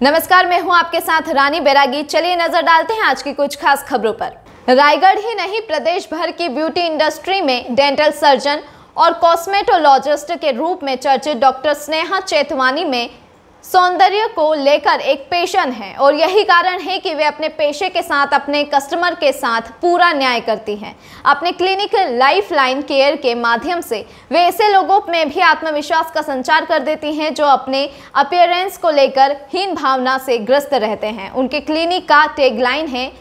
नमस्कार, मैं हूं आपके साथ रानी बैरागी। चलिए नजर डालते हैं आज की कुछ खास खबरों पर। रायगढ़ ही नहीं, प्रदेश भर की ब्यूटी इंडस्ट्री में डेंटल सर्जन और कॉस्मेटोलॉजिस्ट के रूप में चर्चित डॉक्टर स्नेहा चेतवानी में सौंदर्य को लेकर एक पैशन है और यही कारण है कि वे अपने पेशे के साथ अपने कस्टमर के साथ पूरा न्याय करती हैं। अपने क्लिनिक लाइफ लाइन केयर के माध्यम से वे ऐसे लोगों में भी आत्मविश्वास का संचार कर देती हैं जो अपने अपीयरेंस को लेकर हीन भावना से ग्रस्त रहते हैं। उनके क्लिनिक का टैगलाइन है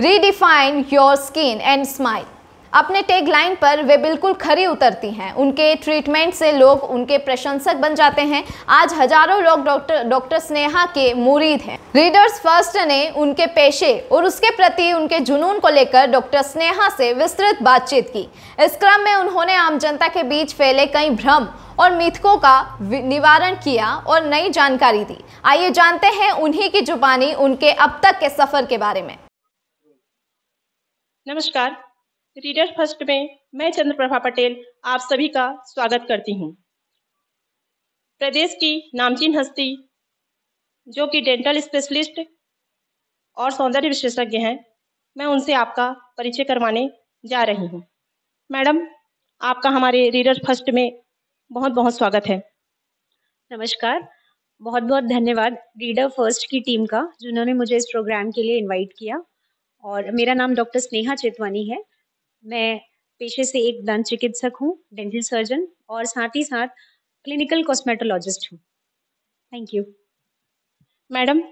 redefine your skin and smile. अपने टैग लाइन पर वे बिल्कुल खरी उतरती हैं। उनके ट्रीटमेंट से लोग उनके प्रशंसक बन जाते हैं। आज हजारों लोग डॉक्टर स्नेहा के मुरीद हैं। रीडर्स फर्स्ट ने उनके पेशे और उसके प्रति उनके जुनून को लेकर डॉक्टर स्नेहा से विस्तृत बातचीत की। इस क्रम में उन्होंने आम जनता के बीच फैले कई भ्रम और मिथकों का निवारण किया और नई जानकारी दी। आइए जानते हैं उन्हीं की जुबानी उनके अब तक के सफर के बारे में। नमस्कार, रीडर फर्स्ट में मैं चंद्रप्रभा पटेल आप सभी का स्वागत करती हूँ। प्रदेश की नामचीन हस्ती जो कि डेंटल स्पेशलिस्ट और सौंदर्य विशेषज्ञ हैं, मैं उनसे आपका परिचय करवाने जा रही हूँ। मैडम, आपका हमारे रीडर फर्स्ट में बहुत बहुत स्वागत है। नमस्कार, बहुत बहुत धन्यवाद रीडर फर्स्ट की टीम का जिन्होंने मुझे इस प्रोग्राम के लिए इनवाइट किया। और मेरा नाम डॉक्टर स्नेहा चेतवानी है। मैं पेशे से एक दंत चिकित्सक हूँ, डेंटल सर्जन और साथ ही साथ क्लिनिकल कॉस्मेटोलॉजिस्ट हूँ। Thank you. मैडम,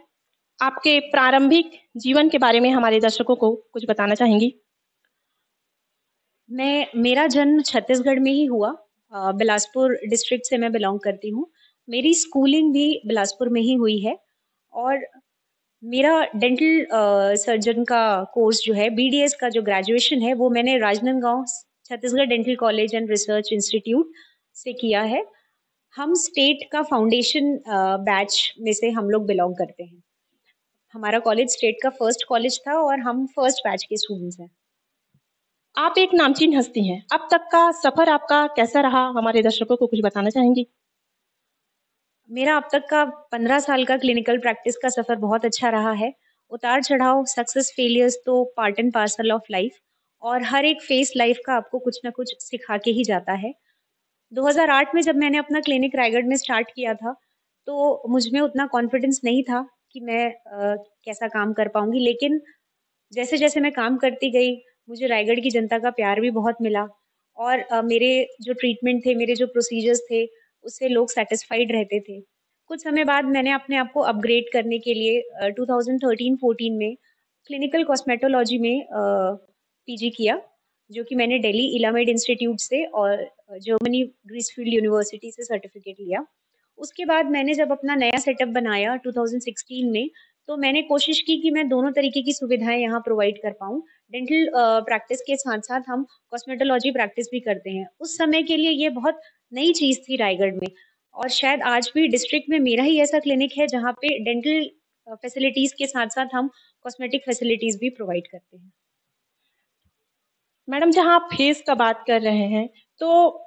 आपके प्रारंभिक जीवन के बारे में हमारे दर्शकों को कुछ बताना चाहेंगी? मेरा जन्म छत्तीसगढ़ में ही हुआ। बिलासपुर डिस्ट्रिक्ट से मैं बिलोंग करती हूँ। मेरी स्कूलिंग भी बिलासपुर में ही हुई है और मेरा डेंटल सर्जन का कोर्स जो है, बीडीएस का जो ग्रेजुएशन है, वो मैंने Rajnandgaon Chhattisgarh dental college and research institute से किया है। हम स्टेट का फाउंडेशन बैच में से हम लोग बिलोंग करते हैं। हमारा कॉलेज स्टेट का फर्स्ट कॉलेज था और हम फर्स्ट बैच के स्टूडेंट्स हैं। आप एक नामचीन हस्ती हैं। अब तक का सफर आपका कैसा रहा, हमारे दर्शकों को कुछ बताना चाहेंगी? मेरा अब तक का 15 साल का क्लिनिकल प्रैक्टिस का सफ़र बहुत अच्छा रहा है। उतार चढ़ाव, सक्सेस, फेलियर्स तो part and parcel of life और हर एक फेस लाइफ का आपको कुछ ना कुछ सिखा के ही जाता है। 2008 में जब मैंने अपना क्लिनिक रायगढ़ में स्टार्ट किया था, तो मुझ में उतना कॉन्फिडेंस नहीं था कि मैं कैसा काम कर पाऊँगी। लेकिन जैसे-जैसे मैं काम करती गई, मुझे रायगढ़ की जनता का प्यार भी बहुत मिला और मेरे जो ट्रीटमेंट थे, मेरे जो प्रोसीजर्स थे, उससे लोग सैटिस्फाइड रहते थे। कुछ समय बाद मैंने अपने आप को अपग्रेड करने के लिए 2013-14 में क्लिनिकल कॉस्मेटोलॉजी में पीजी किया, जो कि मैंने दिल्ली इलामेड इंस्टीट्यूट से और जर्मनी ग्रीसफील्ड यूनिवर्सिटी से सर्टिफिकेट लिया। उसके बाद मैंने जब अपना नया सेटअप बनाया 2016 में, तो मैंने कोशिश की कि मैं दोनों तरीके की सुविधाएं यहाँ प्रोवाइड कर पाऊँ। डेंटल प्रैक्टिस के साथ-साथ हम कॉस्मेटोलॉजी प्रैक्टिस भी करते हैं। उस समय के लिए ये बहुत नई चीज़ थी रायगढ़ में और शायद आज भी डिस्ट्रिक्ट में मेरा ही ऐसा क्लिनिक है जहाँ पे डेंटल फैसिलिटीज़ के साथ-साथ हम कॉस्मेटिक फैसिलिटीज़ भी प्रोवाइड करते हैं। मैडम, जहाँ आप फेस का बात कर रहे हैं, तो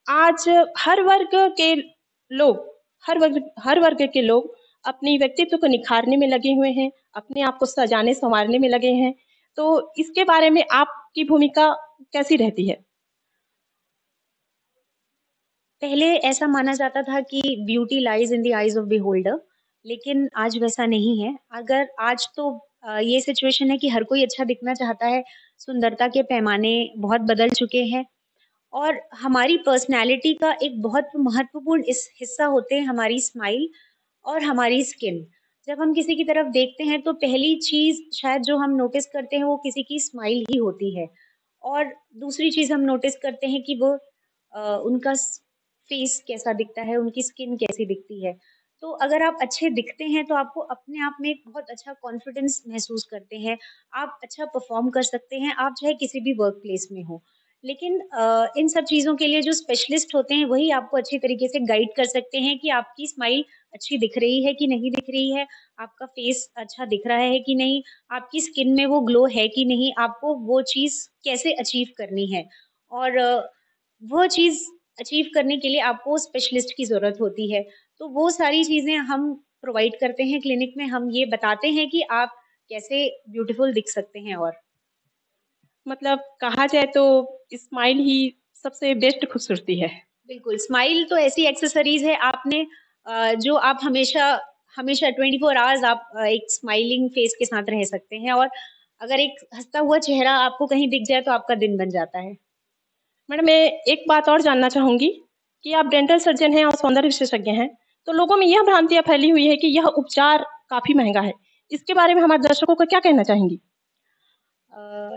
आज हर वर्ग के लोग अपनी व्यक्तित्व को निखारने में लगे हुए हैं, अपने आप को सजाने-संवारने में लगे हैं। तो इसके बारे में आपकी भूमिका कैसी रहती है? पहले ऐसा माना जाता था कि beauty lies in the eyes of beholder, लेकिन आज वैसा नहीं है। अगर आज तो ये सिचुएशन है कि हर कोई अच्छा दिखना चाहता है, सुंदरता के पैमाने बहुत बदल चुके हैं और हमारी पर्सनैलिटी का एक बहुत महत्वपूर्ण इस हिस्सा होते हैं हमारी स्माइल और हमारी स्किन। जब हम किसी की तरफ देखते हैं तो पहली चीज़ शायद जो हम नोटिस करते हैं वो किसी की स्माइल ही होती है और दूसरी चीज़ हम नोटिस करते हैं कि वो उनका फेस कैसा दिखता है, उनकी स्किन कैसी दिखती है। तो अगर आप अच्छे दिखते हैं तो आपको अपने आप में एक बहुत अच्छा कॉन्फिडेंस महसूस करते हैं, आप अच्छा परफॉर्म कर सकते हैं, आप चाहे किसी भी वर्क प्लेस में हो। लेकिन इन सब चीज़ों के लिए जो स्पेशलिस्ट होते हैं वही आपको अच्छी तरीके से गाइड कर सकते हैं कि आपकी स्माइल अच्छी दिख रही है कि नहीं दिख रही है, आपका फेस अच्छा दिख रहा है कि नहीं, आपकी स्किन में वो ग्लो है कि नहीं, आपको वो चीज़ कैसे अचीव करनी है। और वो चीज़ अचीव करने के लिए आपको स्पेशलिस्ट की ज़रूरत होती है। तो वो सारी चीज़ें हम प्रोवाइड करते हैं क्लिनिक में। हम ये बताते हैं कि आप कैसे ब्यूटीफुल दिख सकते हैं। और मतलब कहा जाए तो स्माइल ही सबसे बेस्ट खूबसूरती है। बिल्कुल, स्माइल तो ऐसी एक्सेसरीज है आपने जो आप हमेशा हमेशा 24 आवर्स आप एक स्माइलिंग फेस के साथ रह सकते हैं। और अगर एक हंसता हुआ चेहरा आपको कहीं दिख जाए तो आपका दिन बन जाता है। मैडम, मैं एक बात और जानना चाहूँगी कि आप डेंटल सर्जन हैं और सौंदर्य विशेषज्ञ हैं, तो लोगों में यह भ्रांतियाँ फैली हुई है कि यह उपचार काफ़ी महँगा है। इसके बारे में हमारे दर्शकों को क्या कहना चाहेंगी?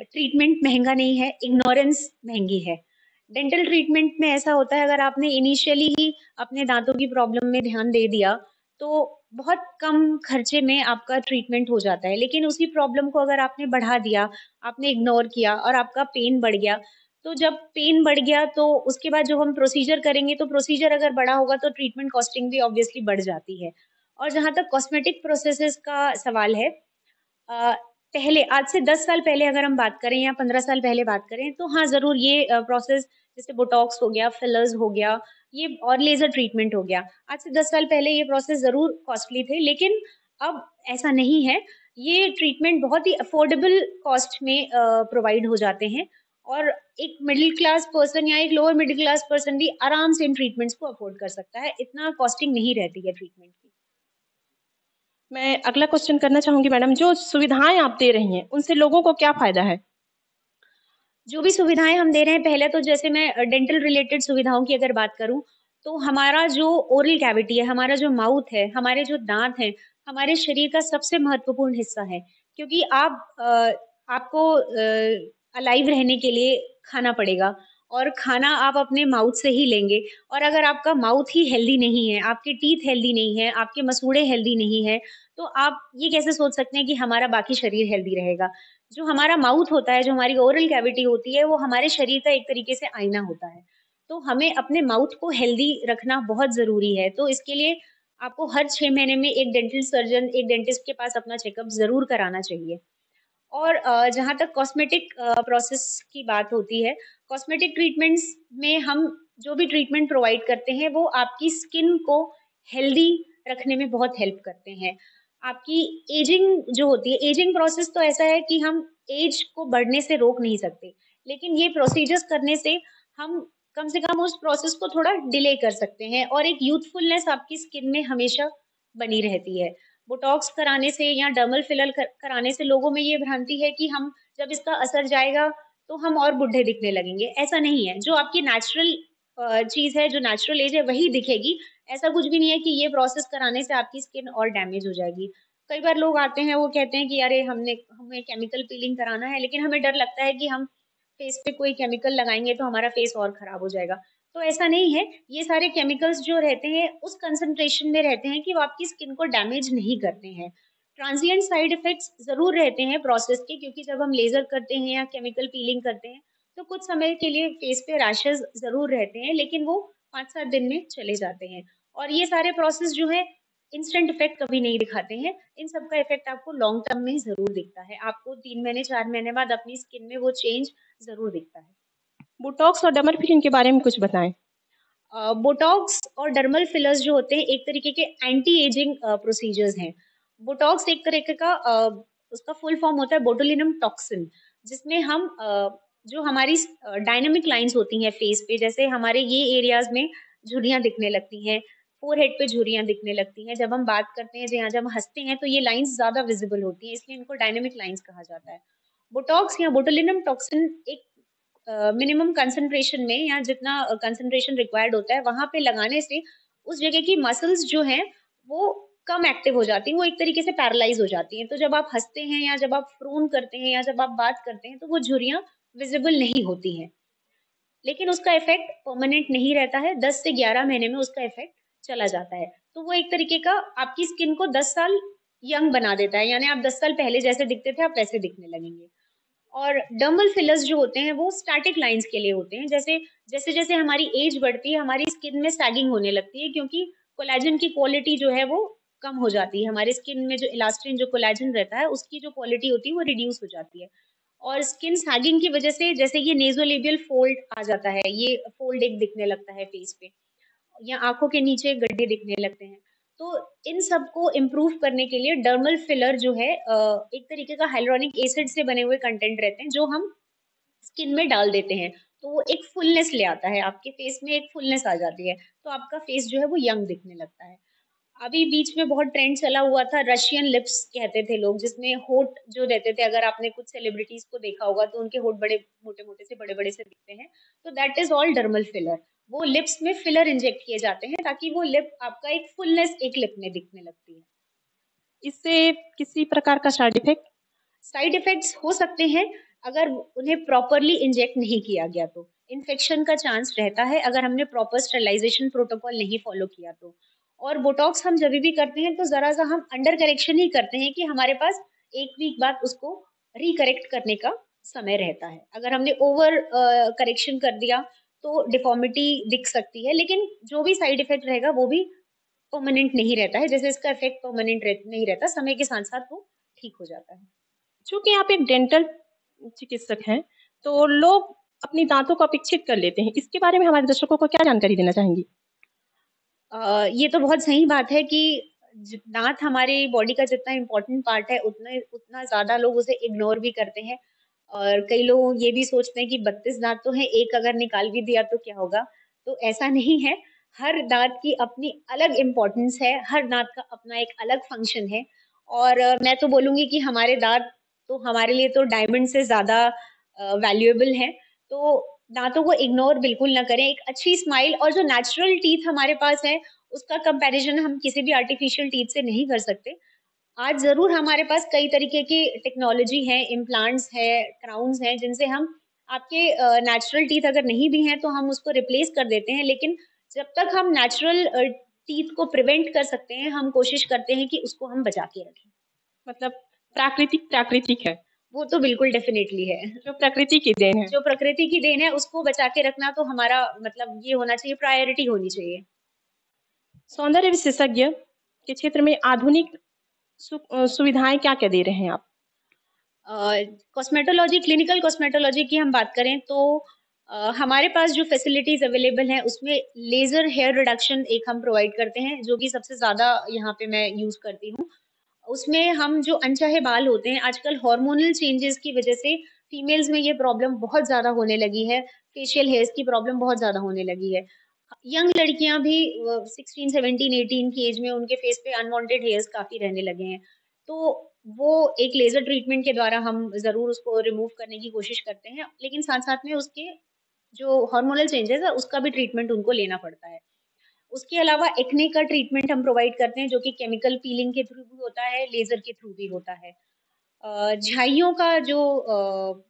ट्रीटमेंट महंगा नहीं है, इग्नोरेंस महंगी है। डेंटल ट्रीटमेंट में ऐसा होता है, अगर आपने इनिशियली ही अपने दांतों की प्रॉब्लम में ध्यान दे दिया तो बहुत कम खर्चे में आपका ट्रीटमेंट हो जाता है। लेकिन उसी प्रॉब्लम को अगर आपने बढ़ा दिया, आपने इग्नोर किया और आपका पेन बढ़ गया, तो जब पेन बढ़ गया तो उसके बाद जो हम प्रोसीजर करेंगे, तो प्रोसीजर अगर बड़ा होगा तो ट्रीटमेंट कॉस्टिंग भी ऑब्वियसली बढ़ जाती है। और जहाँ तक कॉस्मेटिक प्रोसेसेस का सवाल है, अ, पहले आज से 10 साल पहले अगर हम बात करें या 15 साल पहले बात करें, तो हाँ, ज़रूर ये प्रोसेस जैसे बोटॉक्स हो गया, फिलर्स हो गया, ये और लेज़र ट्रीटमेंट हो गया। आज से 10 साल पहले ये प्रोसेस ज़रूर कॉस्टली थे, लेकिन अब ऐसा नहीं है। ये ट्रीटमेंट बहुत ही अफोर्डेबल कॉस्ट में प्रोवाइड हो जाते हैं। और एक मिडिल क्लास पर्सन या एक लोअर मिडिल क्लास पर्सन भी आराम से इन ट्रीटमेंट्स को अफोर्ड कर सकता है। इतना कॉस्टिंग नहीं रहती है ट्रीटमेंट की। मैं अगला क्वेश्चन करना चाहूँगी मैडम, जो सुविधाएँ आप दे रही हैं, उनसे लोगों को क्या फ़ायदा है? जो भी सुविधाएँ हम दे रहे हैं, पहले तो जैसे मैं डेंटल रिलेटेड सुविधाओं की अगर बात करूँ, तो हमारा जो ओरल कैविटी है, हमारा जो माउथ है, हमारे जो दाँत हैं, हमारे शरीर का सबसे महत्वपूर्ण हिस्सा है। क्योंकि आपको अलाइव रहने के लिए खाना पड़ेगा, और खाना आप अपने माउथ से ही लेंगे। और अगर आपका माउथ ही हेल्दी नहीं है, आपके टीथ हेल्दी नहीं है, आपके मसूड़े हेल्दी नहीं है, तो आप ये कैसे सोच सकते हैं कि हमारा बाकी शरीर हेल्दी रहेगा। जो हमारा माउथ होता है, जो हमारी ओरल कैविटी होती है, वो हमारे शरीर का एक तरीके से आईना होता है। तो हमें अपने माउथ को हेल्दी रखना बहुत ज़रूरी है। तो इसके लिए आपको हर 6 महीने में एक डेंटल सर्जन, एक डेंटिस्ट के पास अपना चेकअप ज़रूर कराना चाहिए। और जहाँ तक कॉस्मेटिक प्रोसेस की बात होती है, कॉस्मेटिक ट्रीटमेंट्स में हम जो भी ट्रीटमेंट प्रोवाइड करते हैं, वो आपकी स्किन को हेल्दी रखने में बहुत हेल्प करते हैं। आपकी एजिंग जो होती है, एजिंग प्रोसेस तो ऐसा है कि हम एज को बढ़ने से रोक नहीं सकते, लेकिन ये प्रोसीजर्स करने से हम कम से कम उस प्रोसेस को थोड़ा डिले कर सकते हैं, और एक यूथफुलनेस आपकी स्किन में हमेशा बनी रहती है। बोटॉक्स कराने से या डर्मल फिलर कराने से लोगों में ये भ्रांति है कि हम जब इसका असर जाएगा तो हम और बुढ़े दिखने लगेंगे। ऐसा नहीं है। जो आपकी नेचुरल चीज़ है, जो नेचुरल एज है, वही दिखेगी। ऐसा कुछ भी नहीं है कि ये प्रोसेस कराने से आपकी स्किन और डैमेज हो जाएगी। कई बार लोग आते हैं, वो कहते हैं कि अरे हमें केमिकल पीलिंग कराना है, लेकिन हमें डर लगता है कि हम फेस पे कोई केमिकल लगाएँगे तो हमारा फेस और खराब हो जाएगा। तो ऐसा नहीं है। ये सारे केमिकल्स जो रहते हैं उस कंसंट्रेशन में रहते हैं कि वो आपकी स्किन को डैमेज नहीं करते हैं। ट्रांजिएंट साइड इफेक्ट्स ज़रूर रहते हैं प्रोसेस के, क्योंकि जब हम लेज़र करते हैं या केमिकल पीलिंग करते हैं, तो कुछ समय के लिए फेस पे रैशेज़ ज़रूर रहते हैं, लेकिन वो 5-7 दिन में चले जाते हैं। और ये सारे प्रोसेस जो है इंस्टेंट इफेक्ट कभी नहीं दिखाते हैं। इन सब का इफेक्ट आपको लॉन्ग टर्म में ज़रूर दिखता है। आपको 3 महीने, 4 महीने बाद अपनी स्किन में वो चेंज ज़रूर दिखता है। बोटॉक्स और डर्मल फिलिंग के बारे में कुछ बताएँ। बोटॉक्स और डर्मल फिलर्स जो होते हैं, एक तरीके के एंटी एजिंग प्रोसीजर्स हैं। बोटॉक्स एक तरीके का उसका फुल फॉर्म होता है बोटुलिनम टॉक्सिन, जिसमें हम जो हमारी डायनामिक लाइंस होती हैं फेस पे, जैसे हमारे ये एरियाज में झुर्रियाँ दिखने लगती हैं, फोरहेड पे झुर्रियाँ दिखने लगती हैं। जब हम बात करते हैं, जहाँ जब हम हँसते हैं, तो ये लाइंस ज़्यादा विजिबल होती हैं, इसलिए इनको डायनामिक लाइंस कहा जाता है। बोटॉक्स या बोटुलिनम टॉक्सिन एक मिनिमम कंसंट्रेशन में, या जितना कंसंट्रेशन रिक्वायर्ड होता है वहां पे लगाने से उस जगह की मसल्स जो हैं वो कम एक्टिव हो जाती हैं, वो एक तरीके से पैरालाइज हो जाती हैं। तो जब आप हंसते हैं या जब आप फ्रोन करते हैं या जब आप बात करते हैं, तो वो झुर्रियां विजिबल नहीं होती हैं। लेकिन उसका इफेक्ट परमानेंट नहीं रहता है, 10 से 11 महीने में उसका इफेक्ट चला जाता है। तो वो एक तरीके का आपकी स्किन को 10 साल यंग बना देता है, यानी आप 10 साल पहले जैसे दिखते थे आप वैसे दिखने लगेंगे। और डर्मल फिलर्स जो होते हैं वो स्टैटिक लाइंस के लिए होते हैं। जैसे जैसे जैसे हमारी एज बढ़ती है, हमारी स्किन में सैगिंग होने लगती है, क्योंकि कोलेजन की क्वालिटी जो है वो कम हो जाती है। हमारे स्किन में जो इलास्टिन, जो कोलेजन रहता है, उसकी जो क्वालिटी होती है वो रिड्यूस हो जाती है। और स्किन सैगिंग की वजह से जैसे ये नेज़ोलेबियल फोल्ड आ जाता है, ये फोल्ड एक दिखने लगता है फेस पे, या आंखों के नीचे गड्ढे दिखने लगते हैं। तो इन सबको इम्प्रूव करने के लिए डर्मल फिलर जो है एक तरीके का हाइलुरोनिक एसिड से बने हुए कंटेंट रहते हैं जो हम स्किन में डाल देते हैं। तो वो एक फुलनेस ले आता है, आपके फेस में एक फुलनेस आ जाती है, तो आपका फेस जो है वो यंग दिखने लगता है। अभी बीच में बहुत ट्रेंड चला हुआ था, रशियन लिप्स कहते थे लोग, जिसमें होठ जो रहते थे, अगर आपने कुछ सेलिब्रिटीज को देखा होगा तो उनके होठ बड़े मोटे मोटे से बड़े बड़े से दिखते हैं। तो that is all dermal filler. वो लिप्स में फिलर इंजेक्ट किए जाते हैं ताकि वो लिप आपका एक फुलनेस एक लिप में दिखने लगती है। इससे किसी प्रकार का साइड इफेक्ट्स हो सकते हैं अगर उन्हें प्रॉपरली इंजेक्ट नहीं किया गया तो। इन्फेक्शन का चांस रहता है अगर हमने प्रॉपर स्टेरिलाइजेशन प्रोटोकॉल नहीं फॉलो किया तो। और बोटॉक्स हम जब भी करते हैं तो जरा सा हम अंडर करेक्शन ही करते हैं कि हमारे पास एक वीक बाद उसको रिकरेक्ट करने का समय रहता है। अगर हमने ओवर करेक्शन कर दिया तो डिफॉर्मिटी दिख सकती है, लेकिन जो भी साइड इफेक्ट रहेगा वो भी परमानेंट नहीं रहता है। जैसे इसका इफेक्ट परमानेंट नहीं रहता, समय के साथ साथ वो ठीक हो जाता है। चूंकि आप एक डेंटल चिकित्सक हैं, तो लोग अपनी दांतों को अपेक्षित कर लेते हैं। इसके बारे में हमारे दर्शकों को क्या जानकारी देना चाहेंगी? ये तो बहुत सही बात है कि दांत हमारे बॉडी का जितना इम्पोर्टेंट पार्ट है उतना उतना ज्यादा लोग उसे इग्नोर भी करते हैं। और कई लोग ये भी सोचते हैं कि 32 दांत तो है, एक अगर निकाल भी दिया तो क्या होगा। तो ऐसा नहीं है। हर दांत की अपनी अलग इम्पोर्टेंस है, हर दांत का अपना एक अलग फंक्शन है। और मैं तो बोलूंगी कि हमारे दांत तो हमारे लिए तो डायमंड से ज्यादा वैल्यूएबल है। तो दांतों को इग्नोर बिल्कुल ना करें। एक अच्छी स्माइल और जो नेचुरल टीथ हमारे पास है उसका कंपैरिजन हम किसी भी आर्टिफिशियल टीथ से नहीं कर सकते। आज जरूर हमारे पास कई तरीके की टेक्नोलॉजी है, इम्प्लांट्स है, क्राउन्स हैं, जिनसे हम आपके नेचुरल टीथ अगर नहीं भी हैं तो हम उसको रिप्लेस कर देते हैं। लेकिन जब तक हम नेचुरल टीथ को प्रिवेंट कर सकते हैं, हम कोशिश करते हैं कि उसको हम बचा के रखें। मतलब प्राकृतिक है, वो तो बिल्कुल डेफिनेटली है। जो प्रकृति की देन है। जो प्रकृति की देन है उसको बचा के रखना तो हमारा मतलब ये होना चाहिए, प्रायोरिटी होनी चाहिए। सौंदर्य विशेषज्ञ के क्षेत्र में आधुनिक सुविधाएं क्या क्या दे रहे हैं आप? कॉस्मेटोलॉजी, क्लिनिकल कॉस्मेटोलॉजी की हम बात करें तो हमारे पास जो फैसिलिटीज अवेलेबल हैं उसमें लेजर हेयर रिडक्शन एक हम प्रोवाइड करते हैं, जो कि सबसे ज्यादा यहाँ पे मैं यूज करती हूँ। उसमें हम जो अनचाहे बाल होते हैं, आजकल हार्मोनल चेंजेस की वजह से फीमेल्स में ये प्रॉब्लम बहुत ज्यादा होने लगी है। फेशियल हेयर्स की प्रॉब्लम बहुत ज्यादा होने लगी है। यंग लड़कियां भी 16, 17, 18 की एज में उनके फेस पे अनवांटेड हेयर्स काफी रहने लगे हैं। तो वो एक लेजर ट्रीटमेंट के द्वारा हम जरूर उसको रिमूव करने की कोशिश करते हैं, लेकिन साथ साथ में उसके जो हार्मोनल चेंजेस है उसका भी ट्रीटमेंट उनको लेना पड़ता है। उसके अलावा एक्ने का ट्रीटमेंट हम प्रोवाइड करते हैं, जो कि केमिकल पीलिंग के थ्रू भी होता है, लेजर के थ्रू भी होता है। झाइयों का जो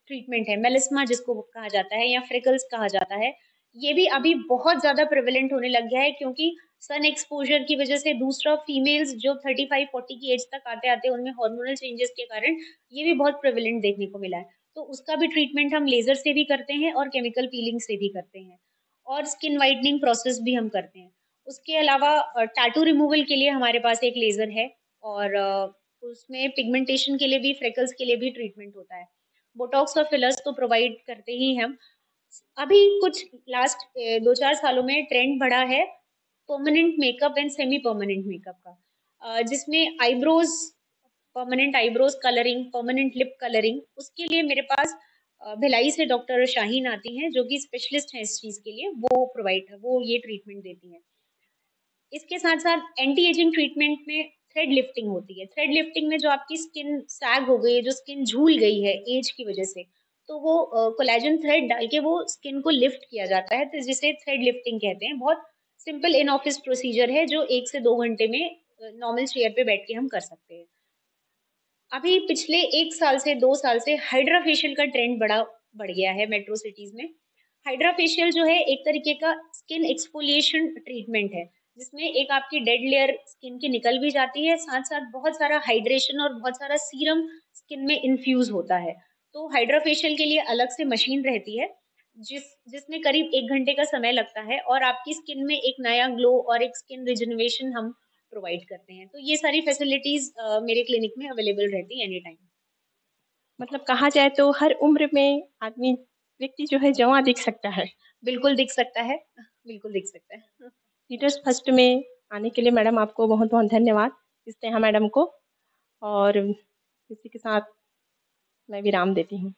ट्रीटमेंट है, मेलिस्मा जिसको कहा जाता है या फ्रिकल्स कहा जाता है, ये भी अभी बहुत ज्यादा प्रेवलेंट होने लग गया है, क्योंकि सन एक्सपोजर की वजह से। दूसरा, फीमेल्स जो 35-40 की एज तक आते आते उनमें हार्मोनल चेंजेस के कारण ये भी बहुत प्रेवलेंट देखने को मिला है। तो उसका भी ट्रीटमेंट हम लेजर से भी करते हैं और केमिकल पीलिंग से भी करते हैं, और स्किन वाइटनिंग प्रोसेस भी हम करते हैं। उसके अलावा टैटू रिमूवल के लिए हमारे पास एक लेजर है, और उसमें पिगमेंटेशन के लिए भी, फ्रेकल्स के लिए भी ट्रीटमेंट होता है। बोटॉक्स और फिलर्स तो प्रोवाइड करते ही हम। अभी कुछ लास्ट 2-4 सालों में ट्रेंड बढ़ा है permanent makeup and semi permanent makeup का, जिसमें eyebrows, permanent eyebrows colouring, permanent lip colouring. उसके लिए मेरे पास भिलाई से डॉक्टर शाहीन आती हैं, जो कि स्पेशलिस्ट हैं इस चीज के लिए। वो ये ट्रीटमेंट देती हैं। इसके साथ साथ एंटी एजिंग ट्रीटमेंट में थ्रेड लिफ्टिंग होती है। थ्रेड लिफ्टिंग में जो आपकी स्किन सैग हो गई है, जो स्किन झूल गई है एज की वजह से, तो वो कोलेजन थ्रेड डाल के वो स्किन को लिफ्ट किया जाता है, तो जिसे थ्रेड लिफ्टिंग कहते हैं। बहुत सिंपल इन ऑफिस प्रोसीजर है, जो 1 से 2 घंटे में नॉर्मल चेयर पे बैठ के हम कर सकते हैं। अभी पिछले 1 साल से 2 साल से हाइड्रा फेशियल का ट्रेंड बढ़ गया है मेट्रो सिटीज में। हाइड्रा फेशियल जो है एक तरीके का स्किन एक्सफोलिएशन ट्रीटमेंट है, जिसमें एक आपकी डेड लेयर स्किन की निकल भी जाती है, साथ साथ बहुत सारा हाइड्रेशन और बहुत सारा सीरम स्किन में इन्फ्यूज होता है। तो हाइड्रा फेशियल के लिए अलग से मशीन रहती है, जिसमें करीब 1 घंटे का समय लगता है, और आपकी स्किन में एक नया ग्लो और एक स्किन रिजनरेशन हम प्रोवाइड करते हैं। तो ये सारी फैसिलिटीज मेरे क्लिनिक में अवेलेबल रहती है एनी टाइम। मतलब कहा जाए तो हर उम्र में व्यक्ति जो है जवां दिख सकता है। बिल्कुल दिख सकता है, बिल्कुल दिख सकता है। रीडर्स फर्स्ट में आने के लिए मैडम आपको बहुत बहुत धन्यवाद, स्नेहा मैडम को। और इसी के साथ मैं विराम देती हूँ।